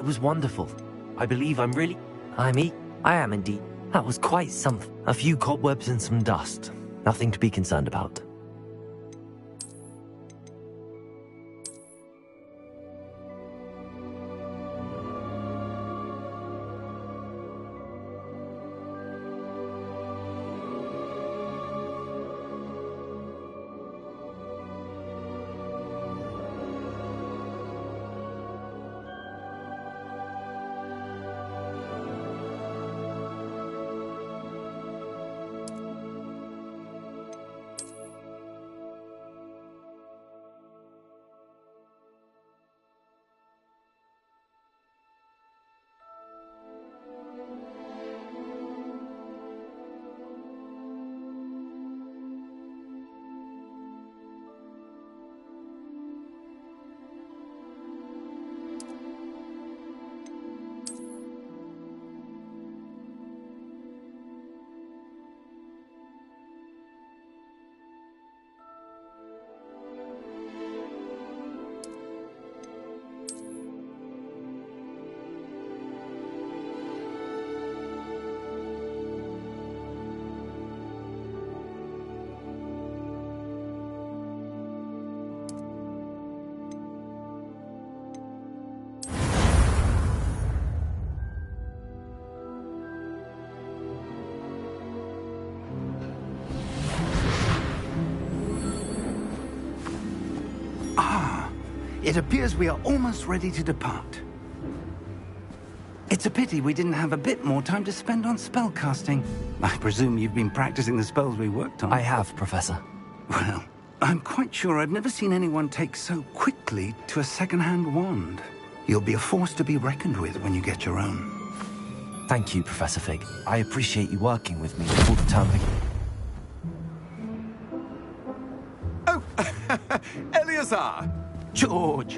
It was wonderful. I believe I am indeed. That was quite something. A few cobwebs and some dust. Nothing to be concerned about. It appears we are almost ready to depart. It's a pity we didn't have a bit more time to spend on spellcasting. I presume you've been practicing the spells we worked on. I have, Professor. Well, I'm quite sure I've never seen anyone take so quickly to a second-hand wand. You'll be a force to be reckoned with when you get your own. Thank you, Professor Fig. I appreciate you working with me all the time. Oh, Eleazar! George!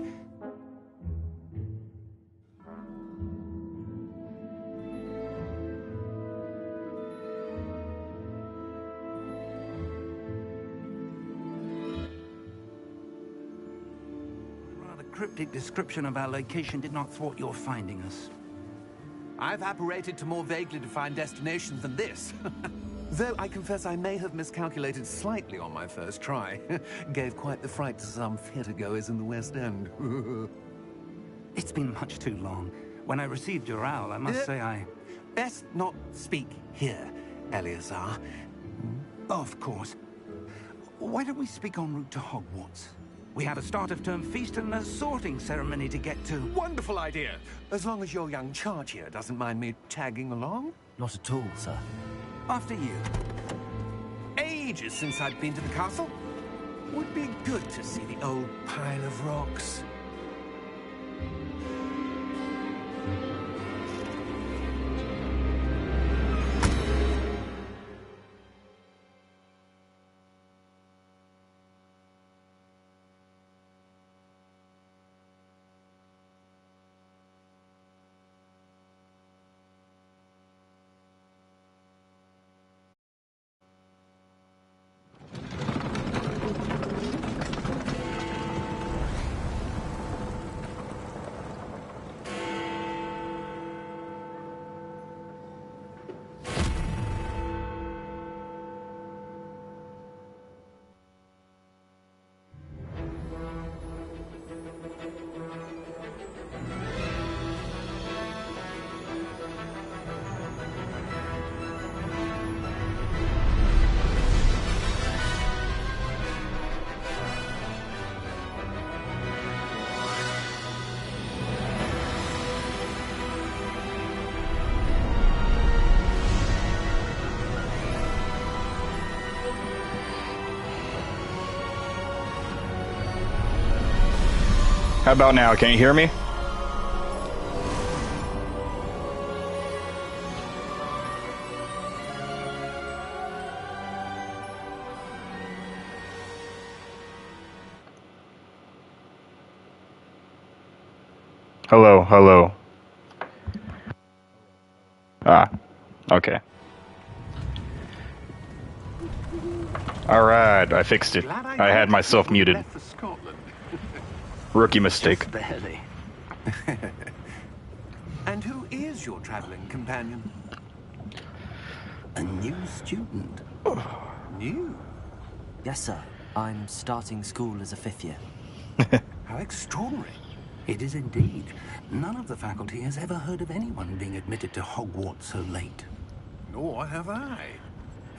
Rather cryptic description of our location did not thwart your finding us. I've apparated to more vaguely defined destinations than this. Though I confess I may have miscalculated slightly on my first try. Gave quite the fright to some theatre-goers in the West End. It's been much too long. When I received your owl, I must say I... Best not speak here, Eleazar. Of course. Why don't we speak en route to Hogwarts? We have a start-of-term feast and a sorting ceremony to get to. Wonderful idea! As long as your young charge here doesn't mind me tagging along. Not at all, sir. After you. Ages since I'd been to the castle. Would be good to see the old pile of rocks. How about now? Can you hear me? Hello, hello. Ah, okay. Alright, I fixed it. I had myself muted. Rookie mistake. Just barely. is your traveling companion? A new student. New? Yes, sir. I'm starting school as a 5th year. How extraordinary. It is indeed. None of the faculty has ever heard of anyone being admitted to Hogwarts so late. Nor have I.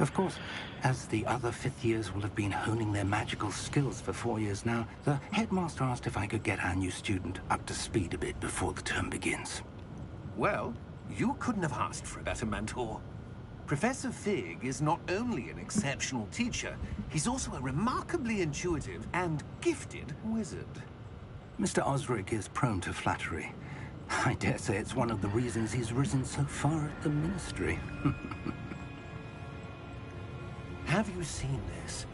Of course, as the other 5th years will have been honing their magical skills for 4 years now, the headmaster asked if I could get our new student up to speed a bit before the term begins. Well, you couldn't have asked for a better mentor. Professor Fig is not only an exceptional teacher, he's also a remarkably intuitive and gifted wizard. Mr. Osric is prone to flattery. I dare say it's one of the reasons he's risen so far at the Ministry. Have you seen this?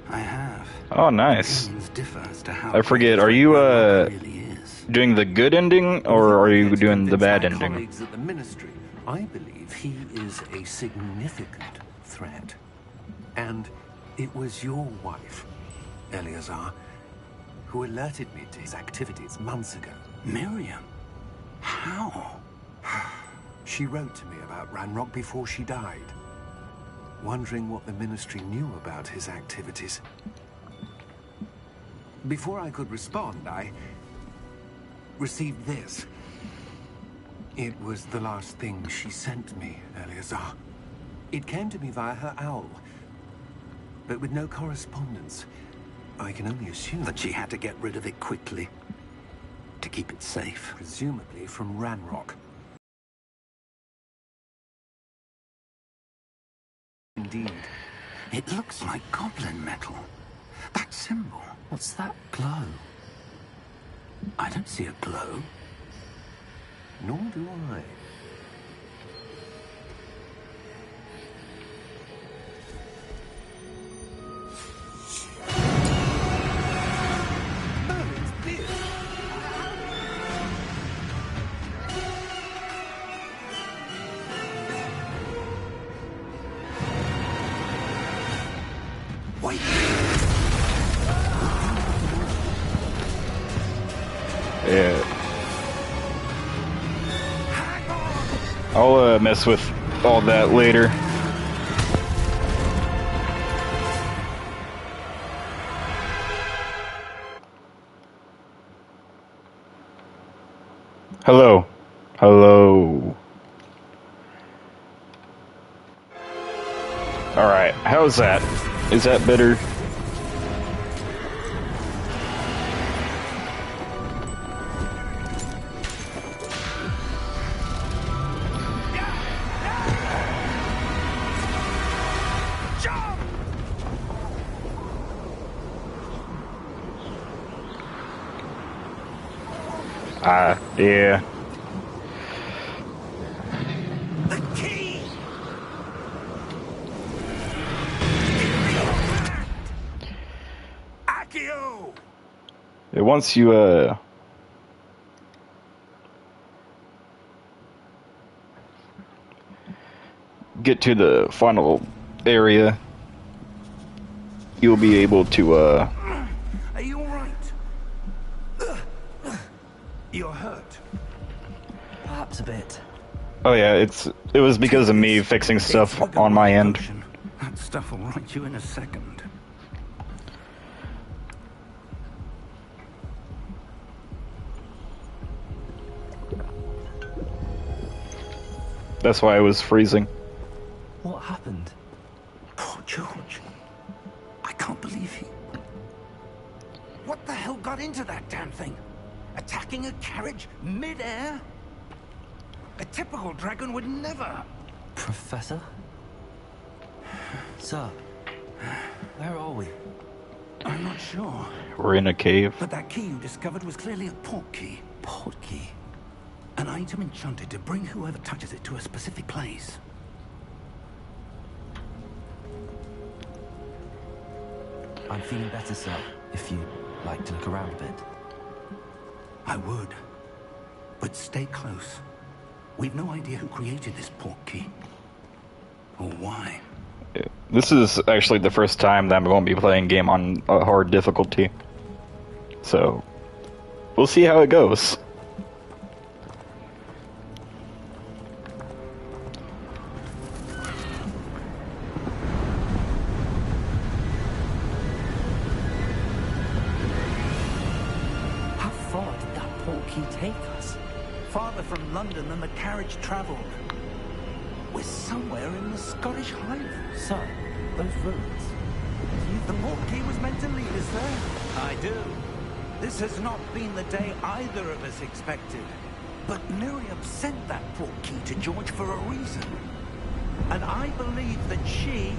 I have. Oh, nice. Opinions differ as to how I forget, are you, really is. doing the good ending, or are you doing the bad My ending? colleagues at the Ministry, I believe he is a significant threat. And it was your wife, Eleazar, who alerted me to his activities months ago. Miriam? How? She wrote to me about Ranrock before she died, wondering what the Ministry knew about his activities. Before I could respond, I received this. It was the last thing she sent me, Eleazar. It came to me via her owl, but with no correspondence. I can only assume That she had to get rid of it quickly to keep it safe. presumably from Ranrock. Indeed. It looks like goblin metal. That symbol. What's that glow? I don't see a glow. Nor do I. Merlin's beard. Wait. Yeah. I'll mess with all that later. Hello. Hello. Alright, how's that? Is that better? Yeah. The key! Accio! Once you, get to the final area, you'll be able to, Are you alright? You're hurt. Perhaps a bit. oh yeah, it was because of me fixing stuff It's on my end. potion. That stuff will right you in a second. That's why I was freezing. What happened? Poor George. I can't believe he... What the hell got into that damn thing? Attacking a carriage mid-air? A typical dragon would never. Professor? Sir, where are we? I'm not sure. We're in a cave. But that key you discovered was clearly a port key. Port key. An item enchanted to bring whoever touches it to a specific place. I'm feeling better, sir. If you'd like to look around a bit. I would. But stay close. We've no idea who created this port key. Or why. This is actually the first time that I'm going to be playing a game on a hard difficulty. So, we'll see how it goes. How far did that portkey take us? Farther from London than the carriage travelled. We're somewhere in the Scottish Highlands. So, those ruins. The portkey was meant to lead us there. I do. This has not been the day either of us expected. But Miriam sent that portkey to George for a reason. And I believe that she,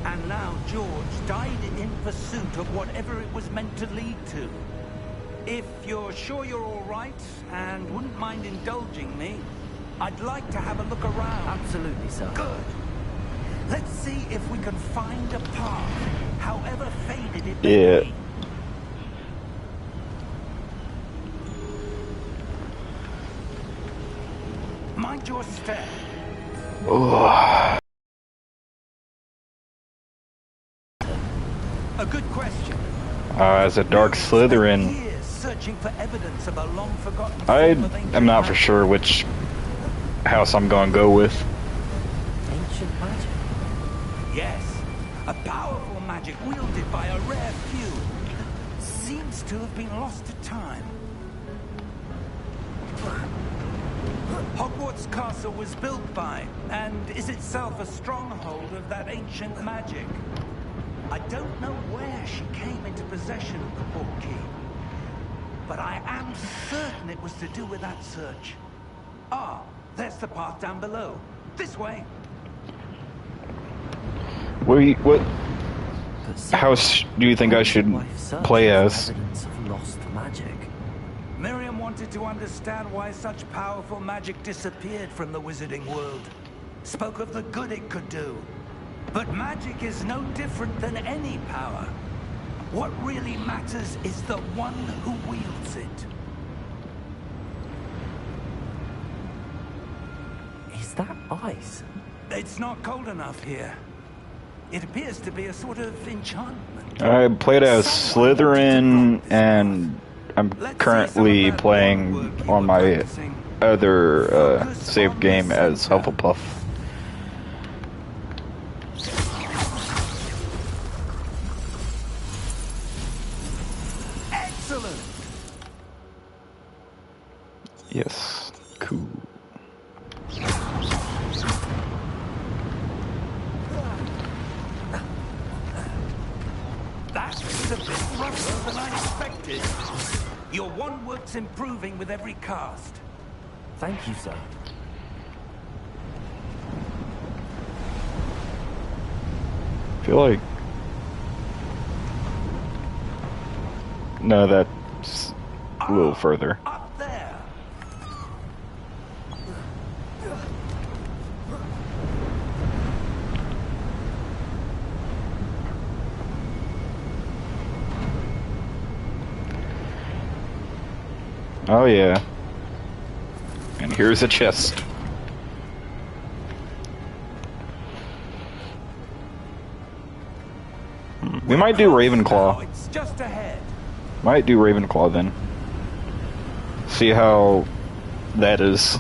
and now George, died in pursuit of whatever it was meant to lead to. If you're sure you're all right, and wouldn't mind indulging me, I'd like to have a look around. Absolutely, sir. Good. Let's see if we can find a path, however faded it may be. Mind your step. Oh. A good question. As a dark Slytherin, Years searching for evidence of a long-forgotten I form of ancient am not for magic. sure which house I'm gonna go with. Ancient magic. Yes, a powerful magic wielded by a rare few. Seems to have been lost to time. Hogwarts Castle was built by, and is itself a stronghold of that ancient magic. I don't know where she came into possession of the portkey, but I am certain it was to do with that search. Ah, there's the path down below. This way. What But sir, house do you think I should wife searched play for as? evidence of lost magic. Miriam wanted to understand why such powerful magic disappeared from the wizarding world. Spoke of the good it could do. But magic is no different than any power. What really matters is the one who wields it. Is that ice? It's not cold enough here. It appears to be a sort of enchantment. I played as Slytherin, and I'm currently playing on my other save game as Hufflepuff. Excellent! Yes, cool. That's a bit rougher than I expected. Your wand work's improving with every cast. Thank you, sir. I feel like... No, that's a little further. Up there! Oh yeah. And here's a chest. We might do Now Ravenclaw. it's just ahead. Might do Ravenclaw then. See how that is.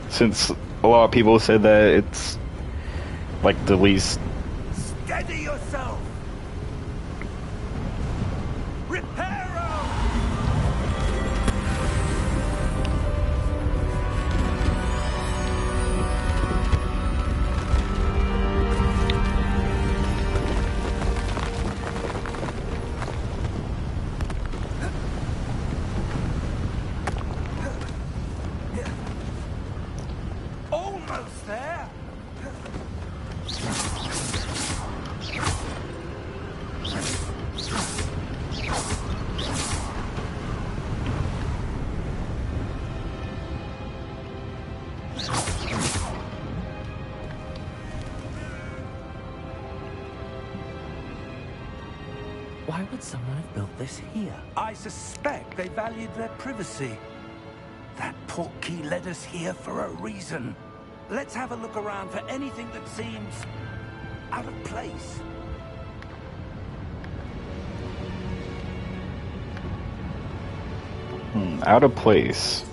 Since a lot of people said that it's like the least. Steady yourself! Reparo! Almost there! Why would someone have built this here? I suspect they valued their privacy. That portkey led us here for a reason. Let's have a look around for anything that seems out of place. Out of place.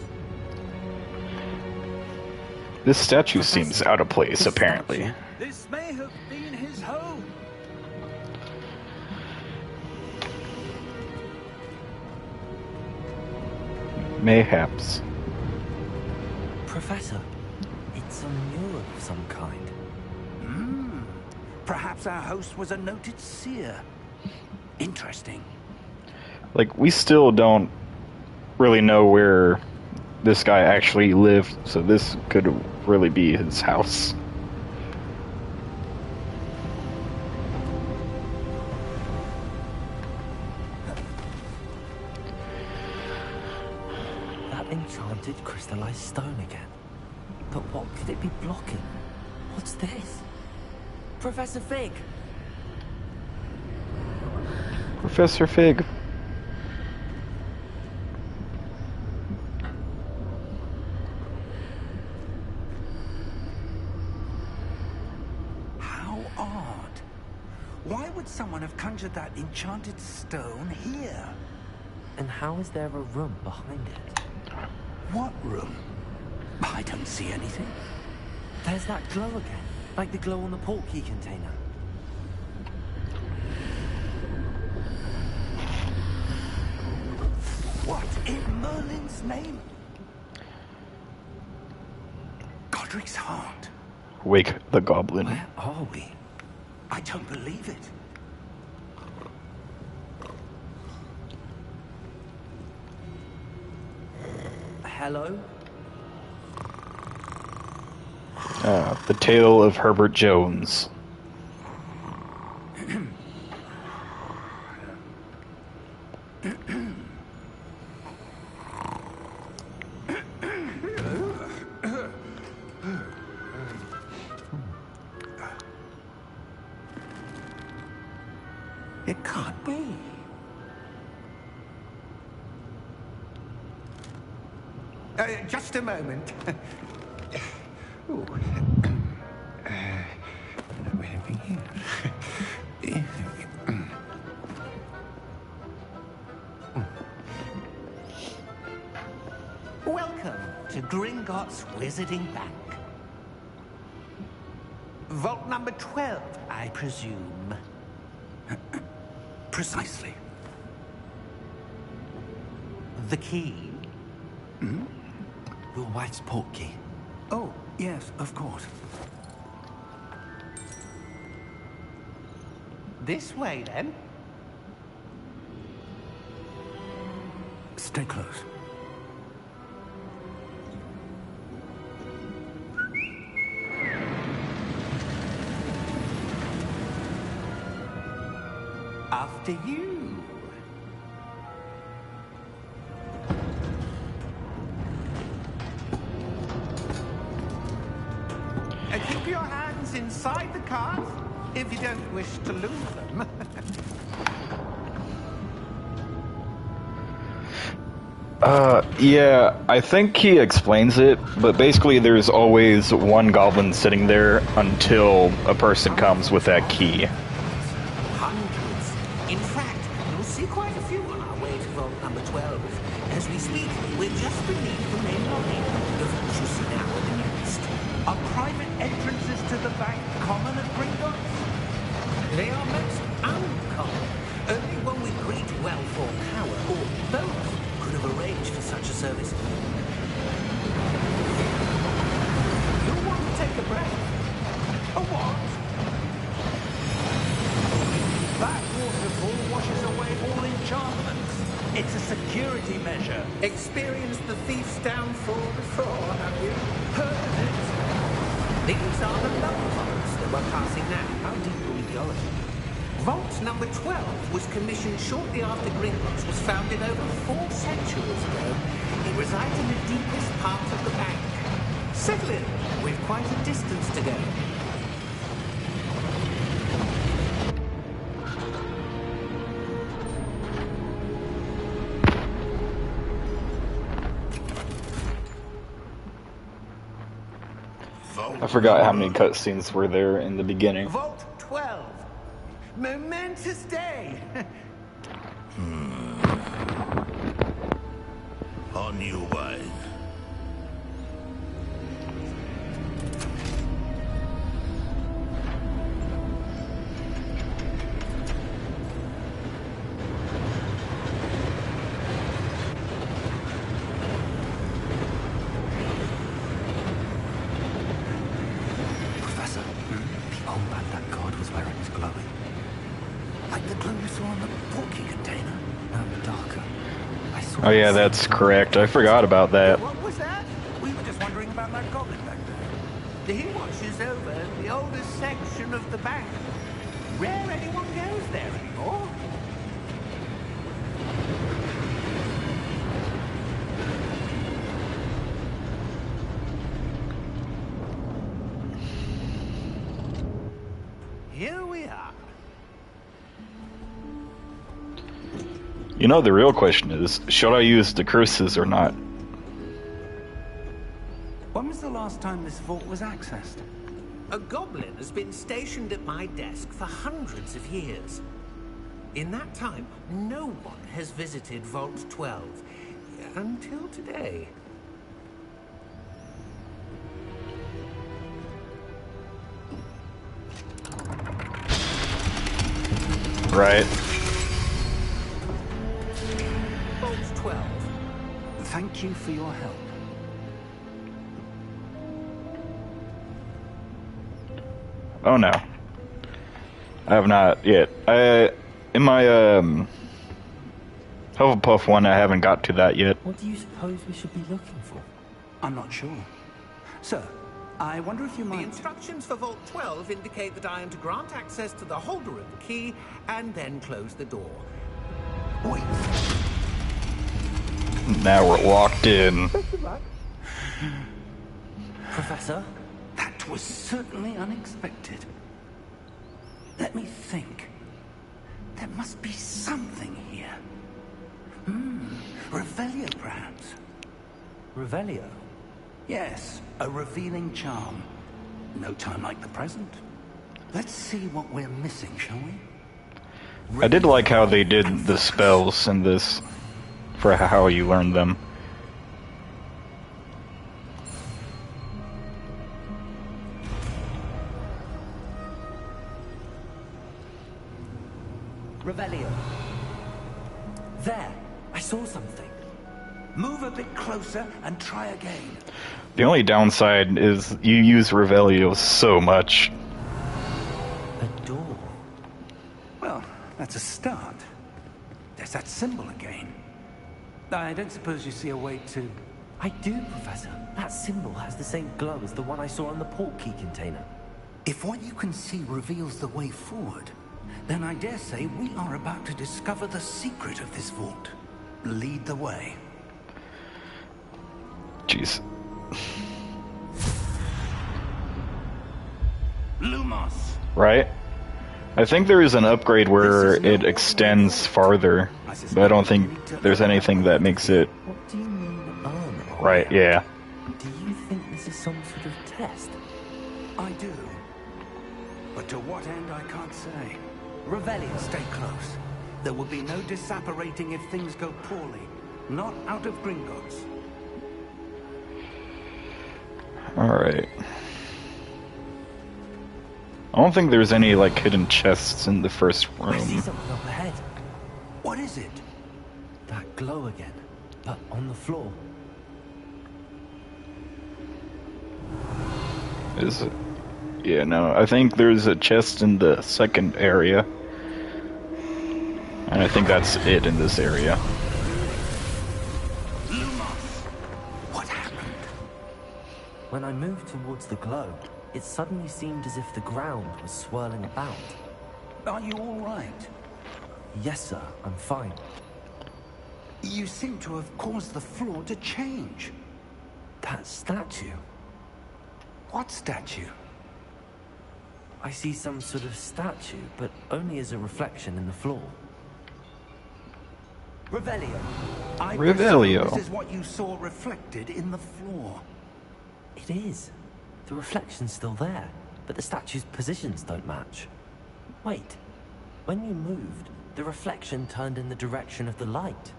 This statue seems out of place, apparently. This may have been his home. Mayhaps. Professor, it's a mural of some kind. Perhaps our host was a noted seer. Interesting. Like, we still don't really know where this guy actually lived, so this could really be his house. That enchanted crystallized stone again. But what could it be blocking? What's this? Professor Fig! Professor Fig. How odd. Why would someone have conjured that enchanted stone here? And how is there a room behind it? What room? I don't see anything. There's that glow again, like the glow on the portkey container. What in Merlin's name? Godric's heart. Wake the goblin. Where are we? I don't believe it. Hello? The Tale of Herbert Jones. It can't be. Just a moment. Ooh. Welcome to Gringotts Wizarding Bank. Vault number 12, I presume. Precisely. The key? Your wife's portkey. Oh, yes, of course. This way, then. Stay close. After you. Keep your hands inside the cart if you don't wish to lose them. Yeah, I think he explains it, but basically there's always one goblin sitting there until a person comes with that key. Hundreds. In fact, you'll see quite a few on our way to vault number 12. As we speak, we're just beneath the main lobby. The vaults you see now in the east are private entrances to the bank common at Gringotts. They are most uncommon. Only one with great wealth or power, or both, could have arranged for such a service. You'll want to take a breath. A what? That waterfall washes away all enchantments. It's a security measure. Experienced the thief's downfall before, have you? Heard of it? These are the love vaults that we're passing now. How deep will we go? Vault number 12 was commissioned shortly after Gringotts was founded over 4 centuries ago. It resides in the deepest part of the bank. Settle in. We've quite a distance to go. I forgot how many cutscenes were there in the beginning. Vault 12. Momentous day. on your way. Professor, the old Baghdad god was where it was glowing. Like the glow you saw on the porky container. No, darker. I saw Oh yeah, that's correct. I forgot about that. What was that? We were just wondering about that goblin back there. He watches over the oldest section of the bank. Rare anyone goes there anymore. Here we are. You know, the real question is, should I use the curses or not? When was the last time this vault was accessed? A goblin has been stationed at my desk for hundreds of years. In that time, no one has visited Vault 12. Until today. Right. Vault 12. Thank you for your help. Oh no. I have not yet. In my Hufflepuff one, I haven't got to that yet. What do you suppose we should be looking for? I'm not sure. Sir, I wonder if you The might... instructions for Vault 12 indicate that I am to grant access to the holder of the key and then close the door. Wait. Now we're locked in. Professor? That was certainly unexpected. Let me think. There must be something here. Revelio, perhaps. Revelio? Yes, a revealing charm. No time like the present. Let's see what we're missing, shall we? I did like how they did the spells in this, for how you learned them. Revelio. There! I saw something. Move a bit closer and try again. The only downside is you use Revelio so much. A door. Well, that's a start. There's that symbol again. I don't suppose you see a way to... I do, Professor. That symbol has the same glow as the one I saw on the port key container. If what you can see reveals the way forward, then I dare say we are about to discover the secret of this vault. Lead the way. Jeez. Lumos! Right? I think there is an upgrade where it extends farther, but I don't think there's anything that makes it... What do you mean, armor? Right, yeah. Do you think this is some sort of test? I do. But to what end, I can't say. Revelio. Stay close. There will be no disapparating if things go poorly. Not out of Gringotts. Alright. I don't think there's any, like, hidden chests in the first I see room. something up ahead. What is it? That glow again, but on the floor. Is it? Yeah, no, I think there's a chest in the second area. And I think that's it in this area. Lumos! What happened? When I moved towards the glow, it suddenly seemed as if the ground was swirling about. Are you all right? Yes, sir, I'm fine. You seem to have caused the floor to change. That statue. What statue? I see some sort of statue, but only as a reflection in the floor. Revelio. I Revelio. presume this is what you saw reflected in the floor. It is. The reflection's still there, but the statue's positions don't match. Wait. When you moved, the reflection turned in the direction of the light.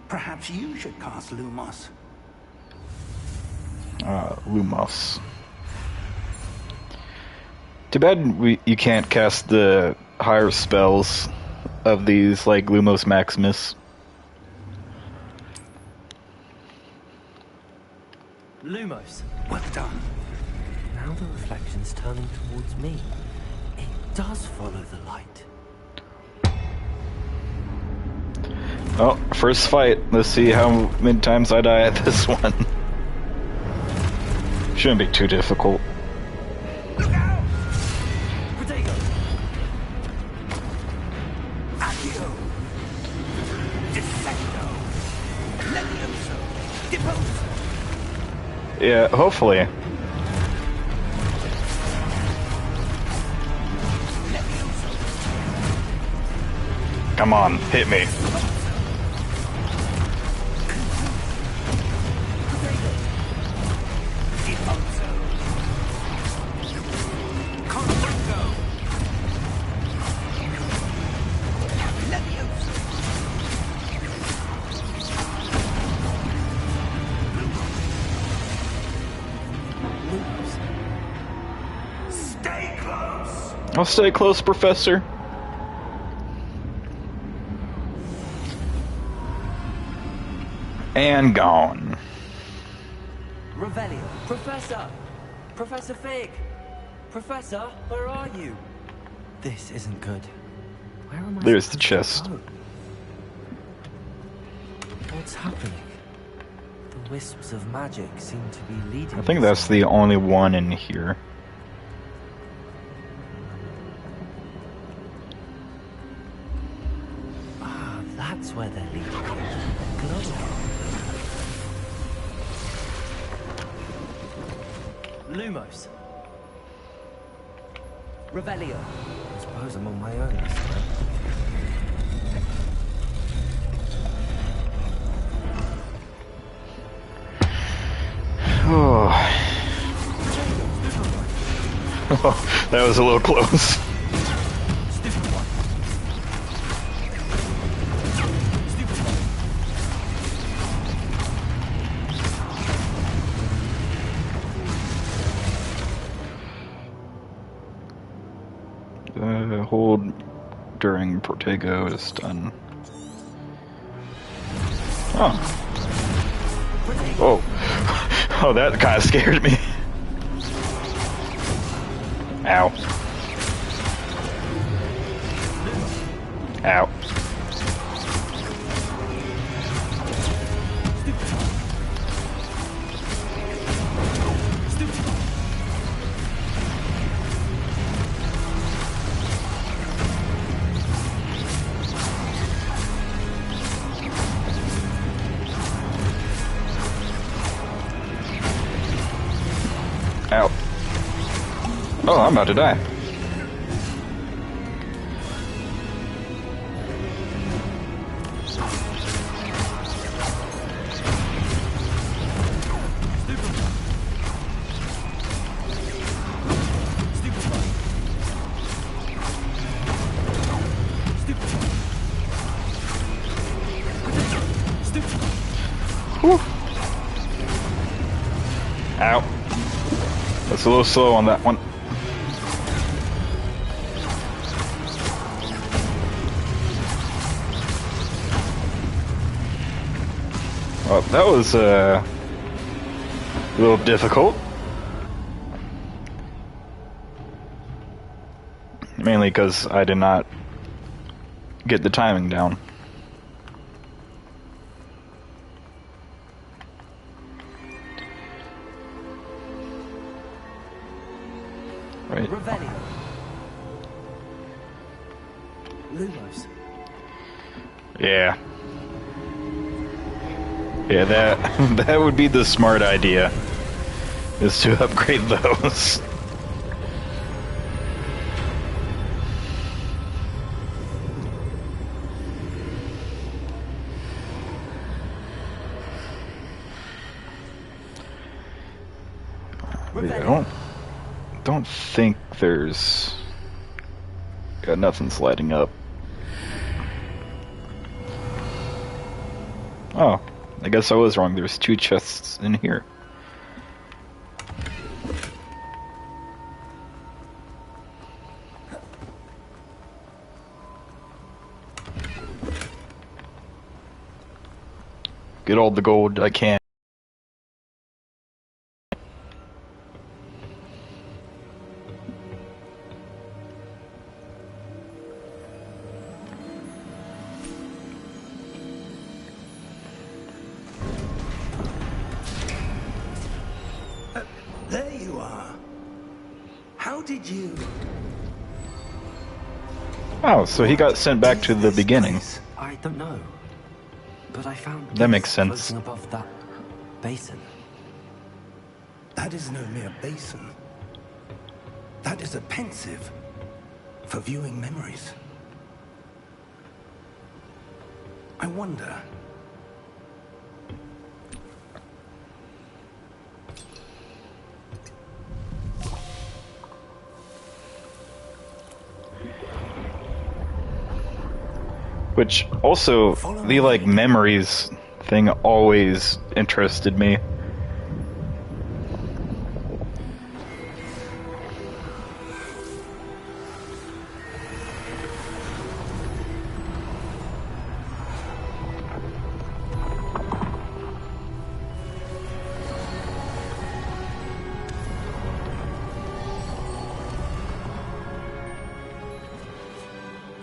Perhaps you should cast Lumos. Lumos. Too bad you can't cast the higher spells of these, like Lumos Maximus. Lumos. Well done. Now the reflection's turning towards me. It does follow the light. Oh, first fight. Let's see how many times I die at this one. Shouldn't be too difficult. Look out! Protego! Accio! Dissecto! Levioso! Deposo! Yeah, hopefully. Levioso! Come on, hit me. Deposo! Confungo! Levioso! Stay close! I'll stay close, Professor. And gone. Revelio. Professor! Professor Fig! Professor, where are you? This isn't good. Where am I There's the supposed to chest. go? What's happening? The wisps of magic seem to be leading I think me that's the only one in here. Ah, that's where they're leading me. Glowing. Lumos. Revelio. I suppose I'm on my own this time. Oh. That was a little close. Stupid one. Stupid one. Hold during Protego is done. Oh. Oh. Oh, that kind of scared me. Ow. Ow. Ow. Oh, I'm about to die. Whew. Ow. That's a little slow on that one. Well, that was a little difficult. Mainly because I did not get the timing down. Right. Revelio. Lumos. Yeah. Yeah, that would be the smart idea, is to upgrade those. Yeah, don't think there's... Got nothing's lighting up. Oh, I guess I was wrong. There's 2 chests in here. Get all the gold I can. There you are. How did you... Oh, so he got sent back to the beginning. I don't know. But I found That makes this sense. floating above that basin. That is no mere basin. That is a pensive for viewing memories. I wonder... Which also, the like memories thing always interested me.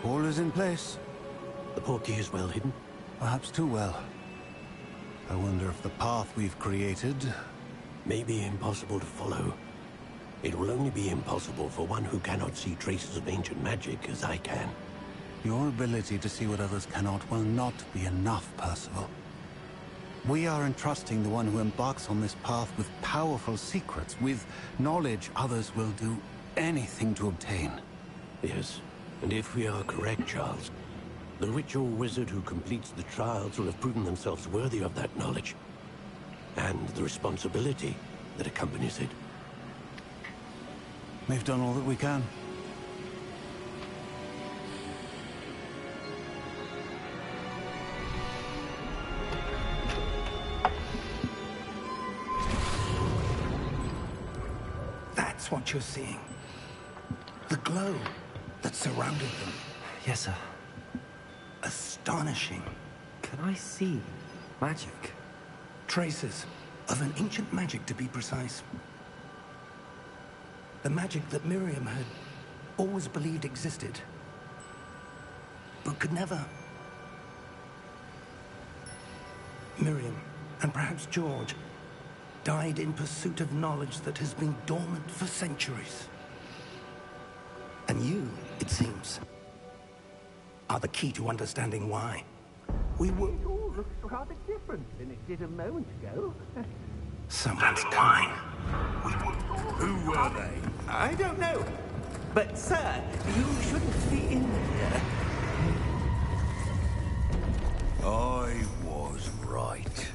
All is in place. The portkey is well hidden. Perhaps too well. I wonder if the path we've created... May be impossible to follow. It will only be impossible for one who cannot see traces of ancient magic as I can. Your ability to see what others cannot will not be enough, Percival. We are entrusting the one who embarks on this path with powerful secrets, with knowledge others will do anything to obtain. Yes, and if we are correct, Charles, the witch or wizard who completes the trials will have proven themselves worthy of that knowledge. And the responsibility that accompanies it. We've done all that we can. That's what you're seeing. The glow that surrounded them. Yes, sir. Astonishing. Can I see magic? Traces of an ancient magic, to be precise. The magic that Miriam had always believed existed, but could never. Miriam, and perhaps George, died in pursuit of knowledge that has been dormant for centuries. And you, it seems, are the key to understanding why. It all looks rather different than it did a moment ago. Someone's coming. Who were they? I don't know. But, sir, you shouldn't be in here. I was right.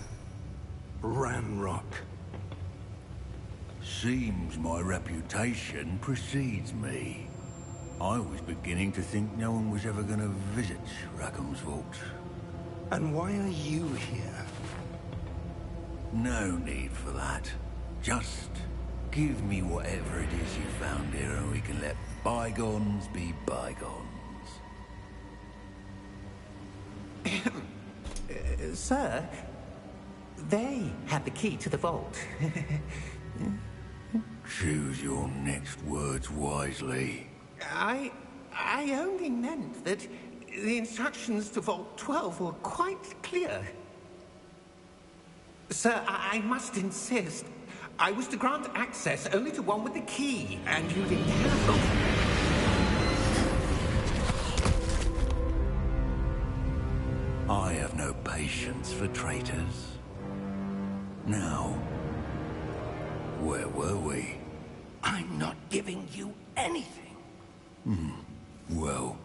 Ranrock. Seems my reputation precedes me. I was beginning to think no one was ever going to visit Rackham's vault. And why are you here? No need for that. Just give me whatever it is you found here and we can let bygones be bygones. Sir, they had the key to the vault. Choose your next words wisely. I only meant that the instructions to Vault 12 were quite clear. Sir, I must insist. I was to grant access only to one with the key, and you didn't have it. I have no patience for traitors. Now, where were we? I'm not giving you anything. Well,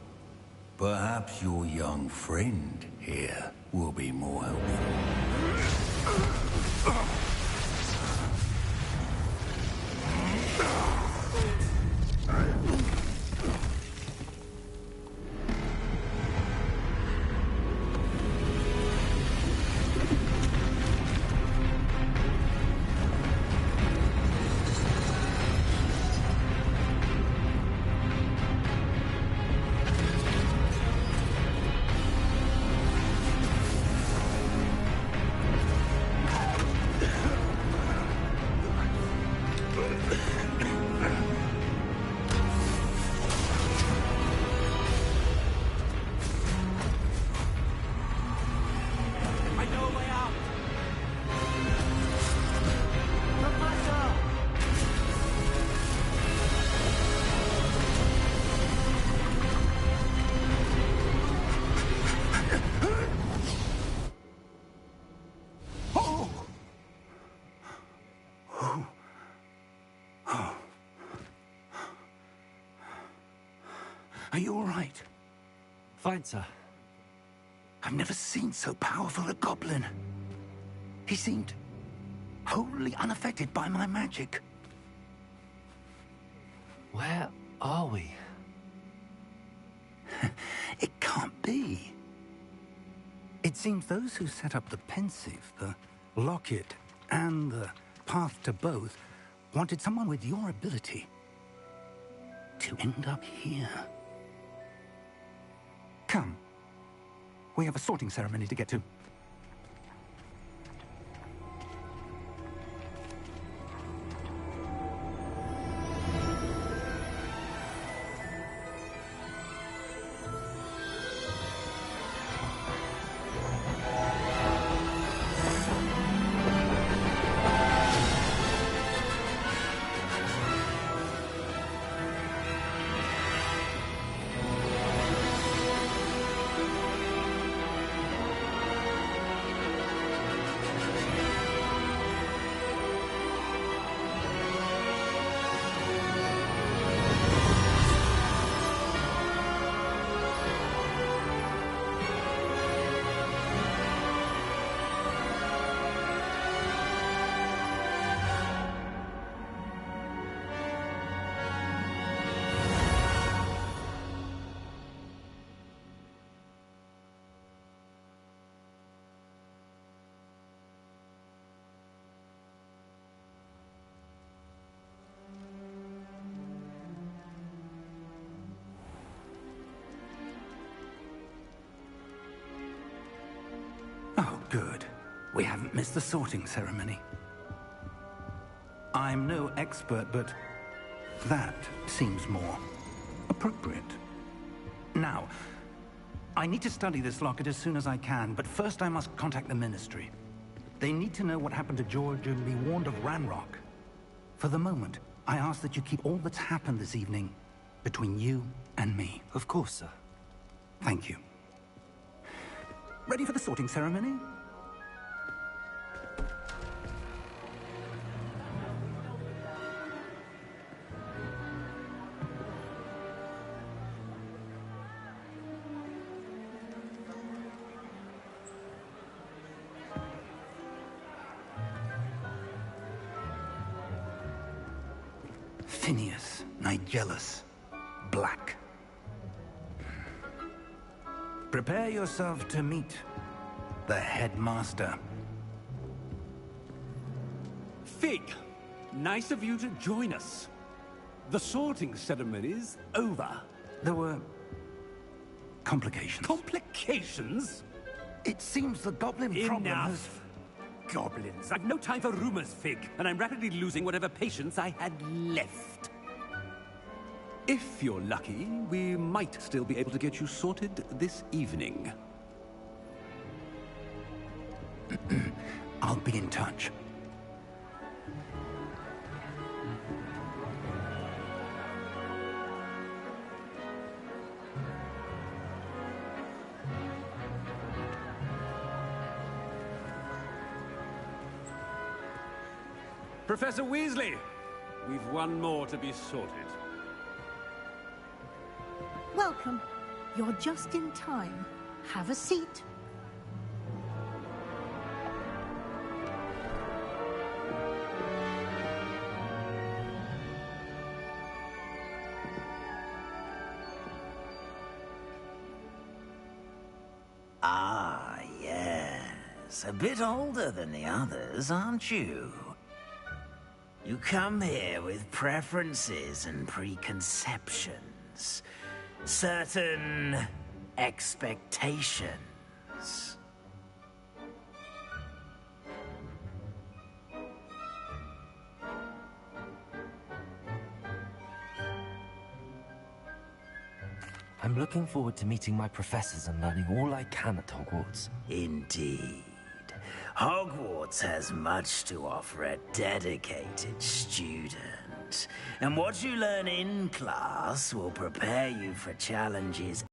perhaps your young friend here will be more helpful. Are you all right? Fine, sir. I've never seen so powerful a goblin. He seemed wholly unaffected by my magic. Where are we? It can't be. It seems those who set up the pensive, the locket, and the path to both wanted someone with your ability to end up here. Come. We have a sorting ceremony to get to. Oh, good. We haven't missed the sorting ceremony. I'm no expert, but that seems more appropriate. Now, I need to study this locket as soon as I can, but first I must contact the Ministry. They need to know what happened to George and be warned of Ranrock. For the moment, I ask that you keep all that's happened this evening between you and me. Of course, sir. Thank you. Ready for the sorting ceremony? Phineas, Nigellus, Black. Prepare yourself to meet the headmaster. Fig, nice of you to join us. The sorting ceremony's over. There were complications. Complications? It seems the goblin problem has... Enough. Goblins. I've no time for rumors, Fig, and I'm rapidly losing whatever patience I had left. If you're lucky, we might still be able to get you sorted this evening. I'll be in touch. Professor Weasley, we've one more to be sorted. Welcome. You're just in time. Have a seat. Ah, yes. A bit older than the others, aren't you? You come here with preferences and preconceptions. Certain expectations. I'm looking forward to meeting my professors and learning all I can at Hogwarts. Indeed. Hogwarts has much to offer a dedicated student. And what you learn in class will prepare you for challenges.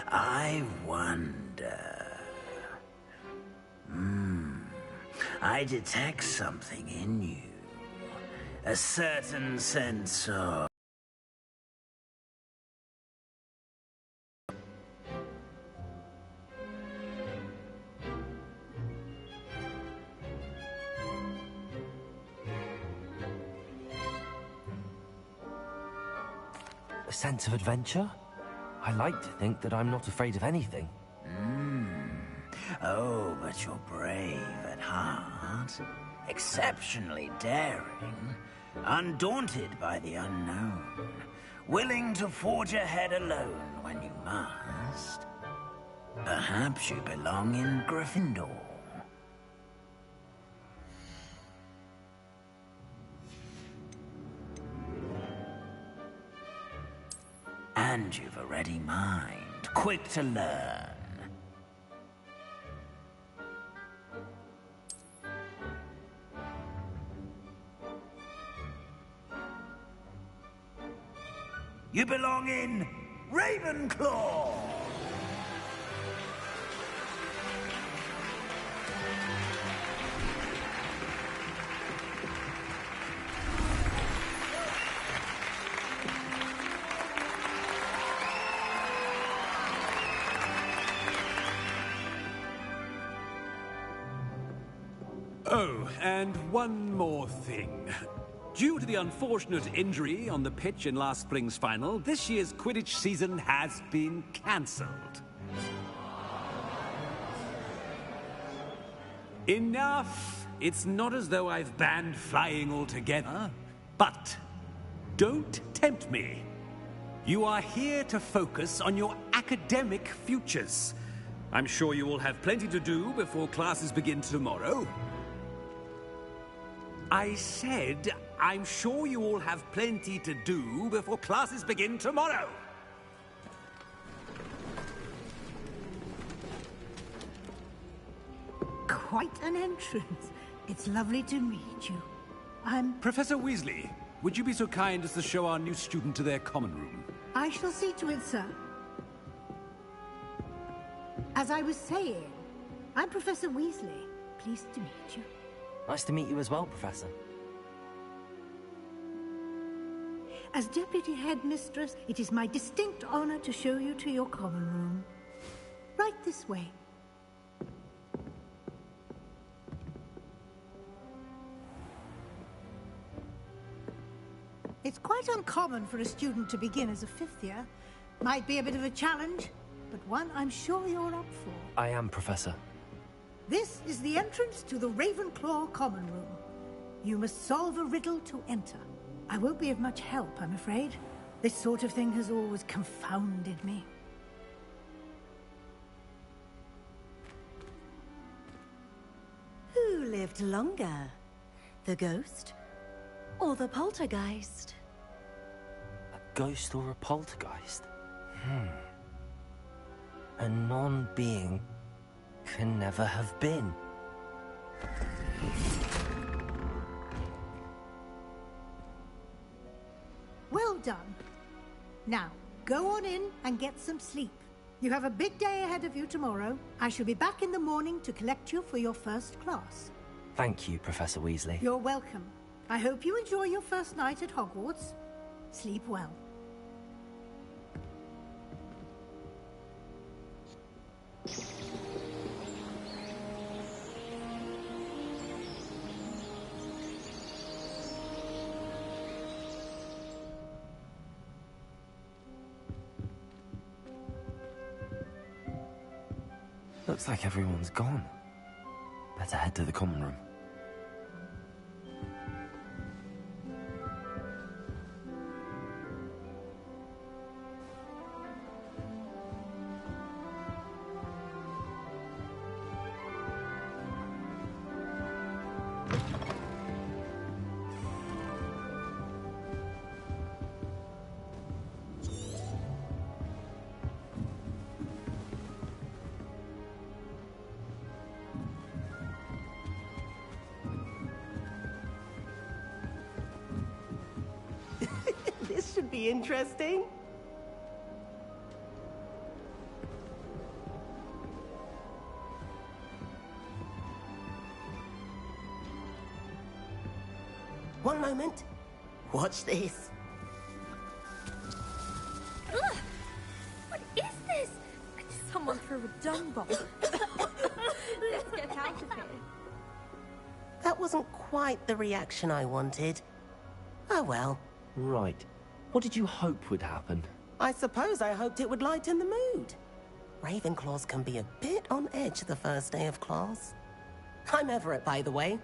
I wonder... I detect something in you. A certain sense of... A sense of adventure? I like to think that I'm not afraid of anything. Oh, but you're brave at heart. Exceptionally daring. Undaunted by the unknown. Willing to forge ahead alone when you must. Perhaps you belong in Gryffindor. And you've a ready mind, quick to learn. You belong in Ravenclaw! Oh, and one more thing. Due to the unfortunate injury on the pitch in last spring's final, this year's Quidditch season has been cancelled. Enough! It's not as though I've banned flying altogether, but don't tempt me. You are here to focus on your academic futures. I'm sure you will have plenty to do before classes begin tomorrow. I said, I'm sure you all have plenty to do before classes begin tomorrow. Quite an entrance. It's lovely to meet you. Professor Weasley, would you be so kind as to show our new student to their common room? I shall see to it, sir. As I was saying, I'm Professor Weasley. Pleased to meet you. Nice to meet you as well, Professor. As Deputy Headmistress, it is my distinct honor to show you to your common room. Right this way. It's quite uncommon for a student to begin as a fifth year. Might be a bit of a challenge, but one I'm sure you're up for. I am, Professor. This is the entrance to the Ravenclaw common room. You must solve a riddle to enter. I won't be of much help, I'm afraid. This sort of thing has always confounded me. Who lived longer? The ghost or the poltergeist? A ghost or a poltergeist? A non-being can never have been. Well done. Now, go on in and get some sleep. You have a big day ahead of you tomorrow. I shall be back in the morning to collect you for your first class. Thank you, Professor Weasley. You're welcome. I hope you enjoy your first night at Hogwarts. Sleep well. Looks like everyone's gone. Better head to the common room. This should be interesting. One moment. Watch this. Ugh! What is this? Someone threw a dung bomb. Let's get out of here. That wasn't quite the reaction I wanted. Oh well. Right. What did you hope would happen? I suppose I hoped it would lighten the mood. Ravenclaws can be a bit on edge the first day of class. I'm Everett, by the way.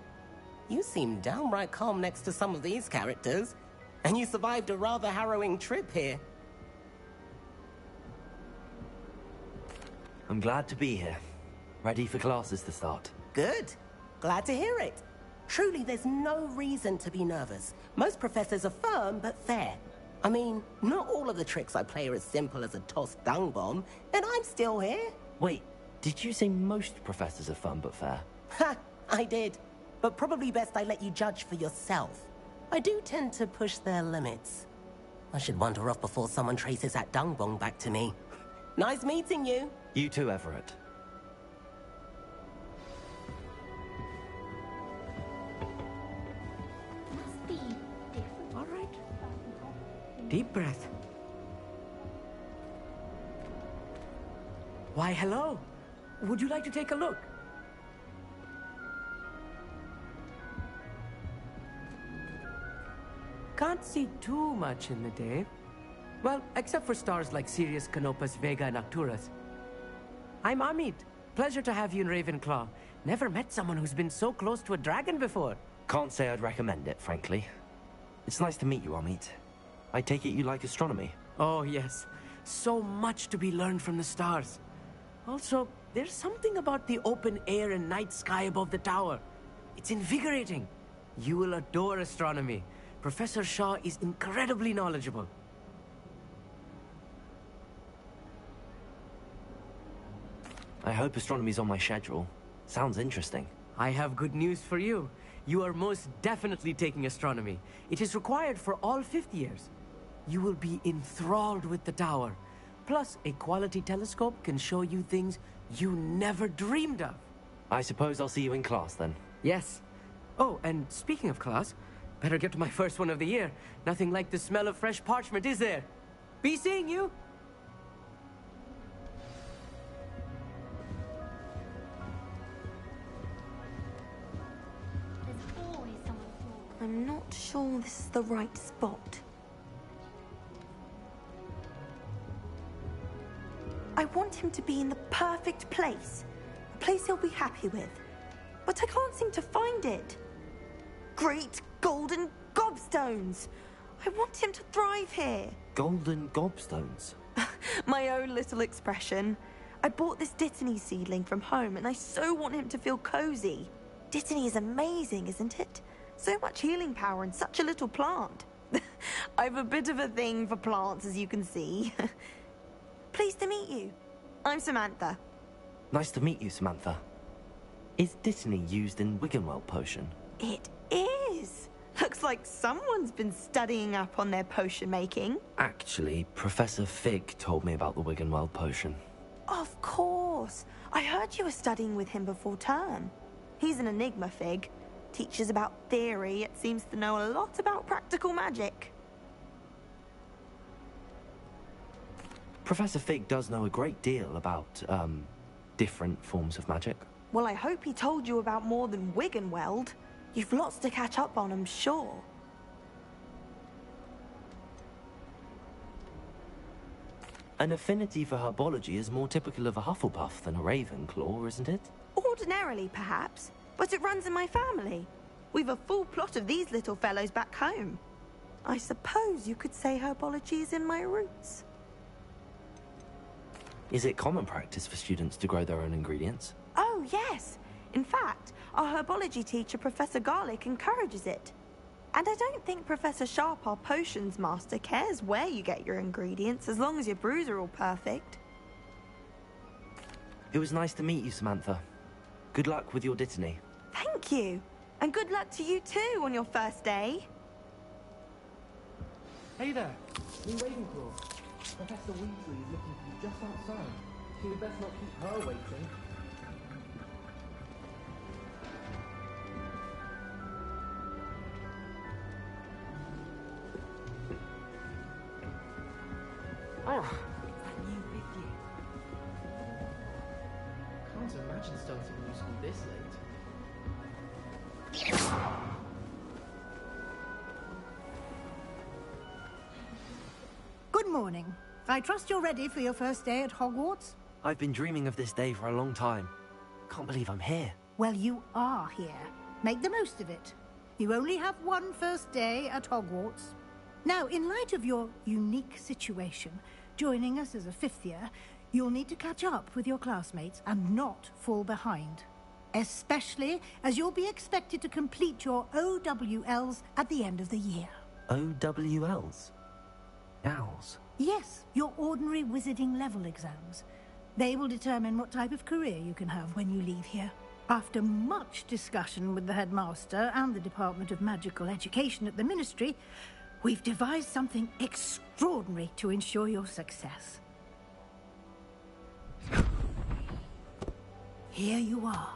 You seem downright calm next to some of these characters, and you survived a rather harrowing trip here. I'm glad to be here. Ready for classes to start. Good. Glad to hear it. Truly, there's no reason to be nervous. Most professors are firm but fair. I mean, not all of the tricks I play are as simple as a tossed dung bomb, and I'm still here. Wait, did you say most professors are fun but fair? Ha! I did. But probably best I let you judge for yourself. I do tend to push their limits. I should wander off before someone traces that dung bomb back to me. Nice meeting you. You too, Everett. Must be different. All right. Deep breath. Why, hello. Would you like to take a look? Can't see too much in the day. Well, except for stars like Sirius, Canopus, Vega, and Arcturus. I'm Amit. Pleasure to have you in Ravenclaw. Never met someone who's been so close to a dragon before. Can't say I'd recommend it, frankly. It's nice to meet you, Amit. I take it you like astronomy? Oh, yes. So much to be learned from the stars. Also, there's something about the open air and night sky above the tower. It's invigorating. You will adore astronomy. Professor Shaw is incredibly knowledgeable. I hope astronomy's on my schedule. Sounds interesting. I have good news for you. You are most definitely taking astronomy. It is required for all 5th years. You will be enthralled with the tower. Plus, a quality telescope can show you things you never dreamed of. I suppose I'll see you in class then. Yes. Oh, and speaking of class, better get to my first one of the year. Nothing like the smell of fresh parchment, is there? Be seeing you! There's always someone who... I'm not sure this is the right spot. I want him to be in the perfect place. A place he'll be happy with. But I can't seem to find it. Great golden gobstones! I want him to thrive here. Golden gobstones? My own little expression. I bought this Dittany seedling from home and I so want him to feel cozy. Dittany is amazing, isn't it? So much healing power in such a little plant. I've a bit of a thing for plants, as you can see. Pleased to meet you. I'm Samantha. Nice to meet you, Samantha. Is Dittany used in Wiggenweld potion? It is. Looks like someone's been studying up on their potion making. Actually, Professor Fig told me about the Wiggenweld potion. Of course. I heard you were studying with him before term. He's an enigma, Fig. Teaches about theory, yet seems to know a lot about practical magic. Professor Fig does know a great deal about, different forms of magic. Well, I hope he told you about more than Wiggenweld. You've lots to catch up on, I'm sure. An affinity for herbology is more typical of a Hufflepuff than a Ravenclaw, isn't it? Ordinarily, perhaps, but it runs in my family. We've a full plot of these little fellows back home. I suppose you could say herbology is in my roots. Is it common practice for students to grow their own ingredients? Oh, yes. In fact, our herbology teacher, Professor Garlick, encourages it. And I don't think Professor Sharp, our potions master, cares where you get your ingredients, as long as your brews are all perfect. It was nice to meet you, Samantha. Good luck with your Dittany. Thank you. And good luck to you too on your first day. Hey there. Me Ravenclaw. Professor Weasley is looking for you just outside. So we best not keep her waiting. Oh, that new fifth year. Can't imagine starting new school this late. Good morning. I trust you're ready for your first day at Hogwarts? I've been dreaming of this day for a long time. Can't believe I'm here. Well, you are here. Make the most of it. You only have one first day at Hogwarts. Now, in light of your unique situation, joining us as a fifth year, you'll need to catch up with your classmates and not fall behind. Especially as you'll be expected to complete your OWLs at the end of the year. OWLs? Owls? Yes, your ordinary wizarding level exams. They will determine what type of career you can have when you leave here. After much discussion with the headmaster and the Department of Magical Education at the Ministry, we've devised something extraordinary to ensure your success. Here you are.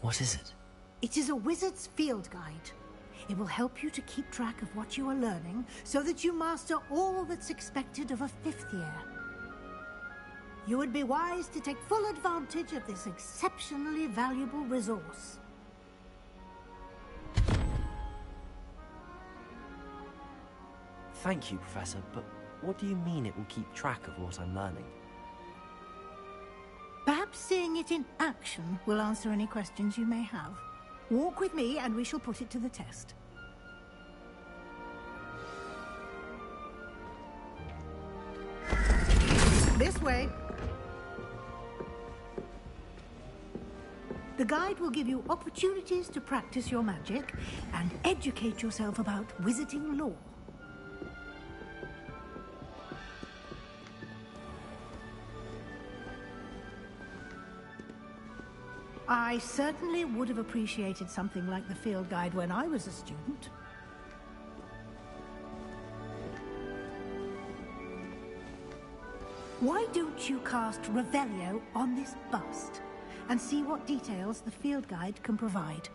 What is it? It is a wizard's field guide. It will help you to keep track of what you are learning so that you master all that's expected of a fifth year. You would be wise to take full advantage of this exceptionally valuable resource. Thank you, Professor, but what do you mean it will keep track of what I'm learning? Perhaps seeing it in action will answer any questions you may have. Walk with me and we shall put it to the test. This way. The guide will give you opportunities to practice your magic and educate yourself about wizarding lore. I certainly would have appreciated something like the field guide when I was a student. Why don't you cast Revelio on this bust and see what details the field guide can provide?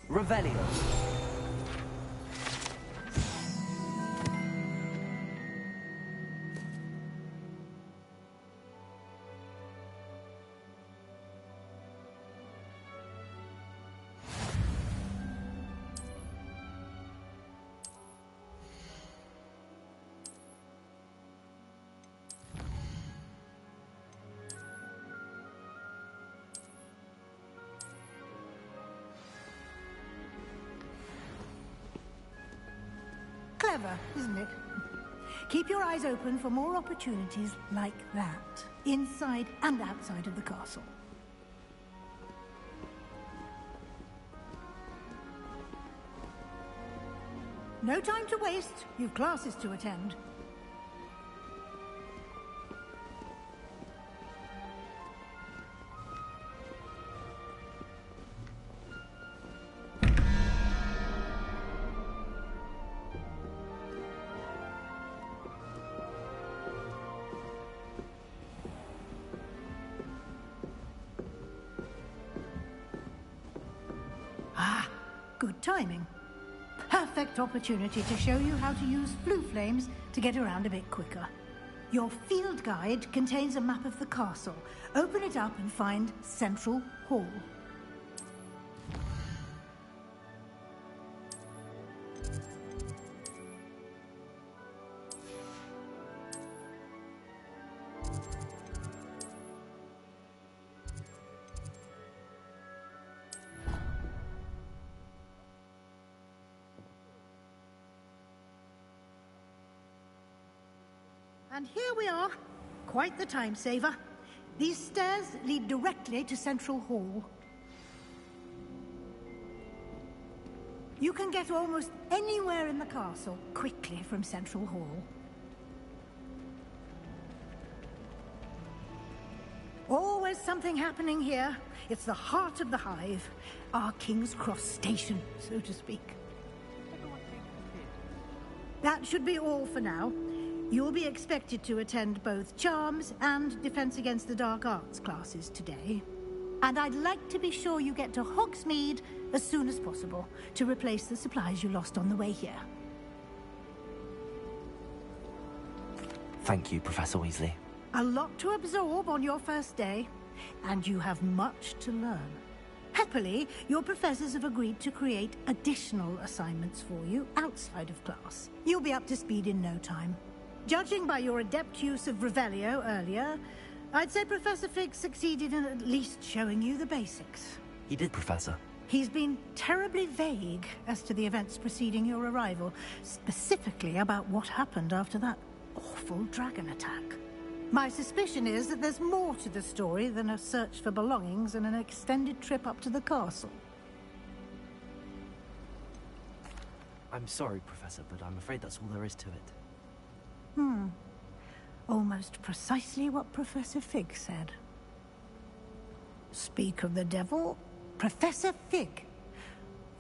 Revelio. Clever, isn't it? Keep your eyes open for more opportunities like that, inside and outside of the castle. No time to waste. You've classes to attend. Good timing. Perfect opportunity to show you how to use flue flames to get around a bit quicker. Your field guide contains a map of the castle. Open it up and find Central Hall. And here we are. Quite the time saver. These stairs lead directly to Central Hall. You can get almost anywhere in the castle quickly from Central Hall. Always something happening here. It's the heart of the hive. Our King's Cross station, so to speak. That should be all for now. You'll be expected to attend both Charms and Defense Against the Dark Arts classes today. And I'd like to be sure you get to Hogsmeade as soon as possible to replace the supplies you lost on the way here. Thank you, Professor Weasley. A lot to absorb on your first day, and you have much to learn. Happily, your professors have agreed to create additional assignments for you outside of class. You'll be up to speed in no time. Judging by your adept use of Revelio earlier, I'd say Professor Fig succeeded in at least showing you the basics. He did, Professor. He's been terribly vague as to the events preceding your arrival, specifically about what happened after that awful dragon attack. My suspicion is that there's more to the story than a search for belongings and an extended trip up to the castle. I'm sorry, Professor, but I'm afraid that's all there is to it. Almost precisely what Professor Fig said. Speak of the devil, Professor Fig.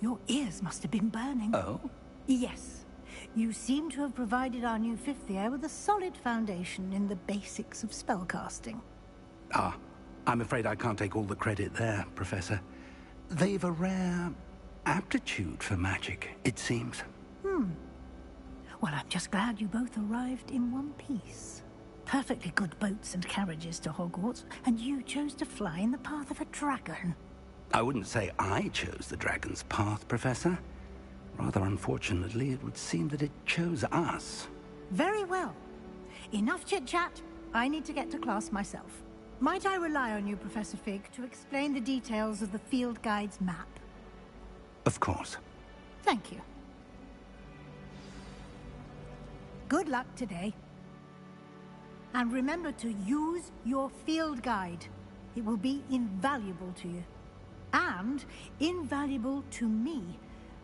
Your ears must have been burning. Oh? Yes. You seem to have provided our new fifth year with a solid foundation in the basics of spellcasting. Ah, I'm afraid I can't take all the credit there, Professor. They've a rare aptitude for magic, it seems. Well, I'm just glad you both arrived in one piece. Perfectly good boats and carriages to Hogwarts, and you chose to fly in the path of a dragon. I wouldn't say I chose the dragon's path, Professor. Rather unfortunately, it would seem that it chose us. Very well. Enough chit-chat. I need to get to class myself. Might I rely on you, Professor Fig, to explain the details of the field guide's map? Of course. Thank you. Good luck today. And remember to use your field guide. It will be invaluable to you. And invaluable to me,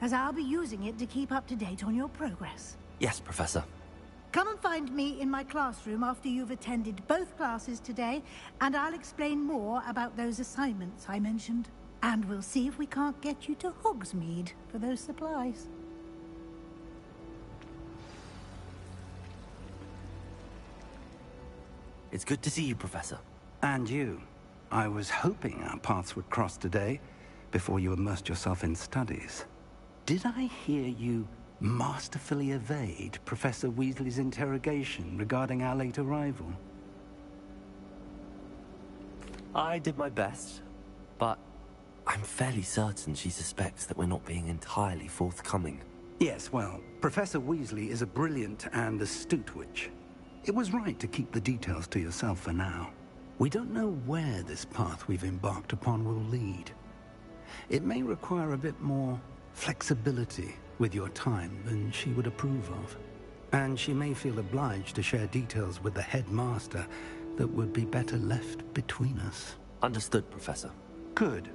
as I'll be using it to keep up to date on your progress. Yes, Professor. Come and find me in my classroom after you've attended both classes today, and I'll explain more about those assignments I mentioned. And we'll see if we can't get you to Hogsmeade for those supplies. It's good to see you, Professor. And you. I was hoping our paths would cross today, before you immersed yourself in studies. Did I hear you masterfully evade Professor Weasley's interrogation regarding our late arrival? I did my best, but I'm fairly certain she suspects that we're not being entirely forthcoming. Yes, well, Professor Weasley is a brilliant and astute witch. It was right to keep the details to yourself for now. We don't know where this path we've embarked upon will lead. It may require a bit more flexibility with your time than she would approve of. And she may feel obliged to share details with the headmaster that would be better left between us. Understood, Professor. Good.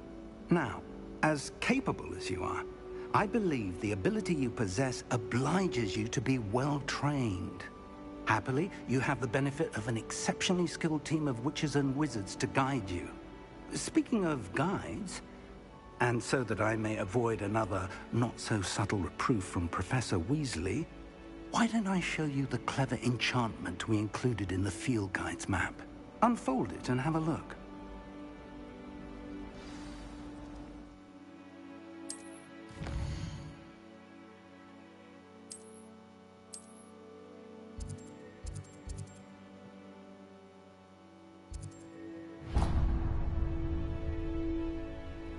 Now, as capable as you are, I believe the ability you possess obliges you to be well trained. Happily, you have the benefit of an exceptionally skilled team of witches and wizards to guide you. Speaking of guides, and so that I may avoid another not-so-subtle reproof from Professor Weasley, why don't I show you the clever enchantment we included in the field guide's map? Unfold it and have a look.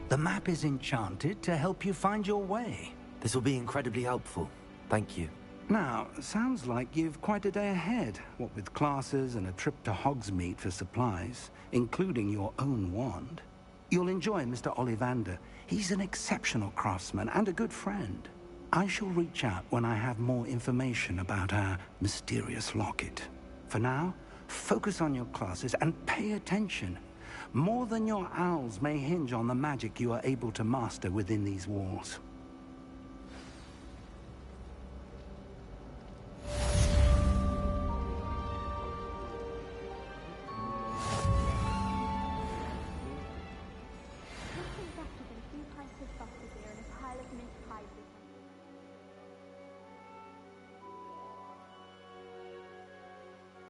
The map is enchanted to help you find your way. This will be incredibly helpful. Thank you. Now, sounds like you've quite a day ahead, what with classes and a trip to Hogsmeade for supplies, including your own wand. You'll enjoy Mr. Ollivander. He's an exceptional craftsman and a good friend. I shall reach out when I have more information about our mysterious locket. For now, focus on your classes and pay attention. More than your owls may hinge on the magic you are able to master within these walls.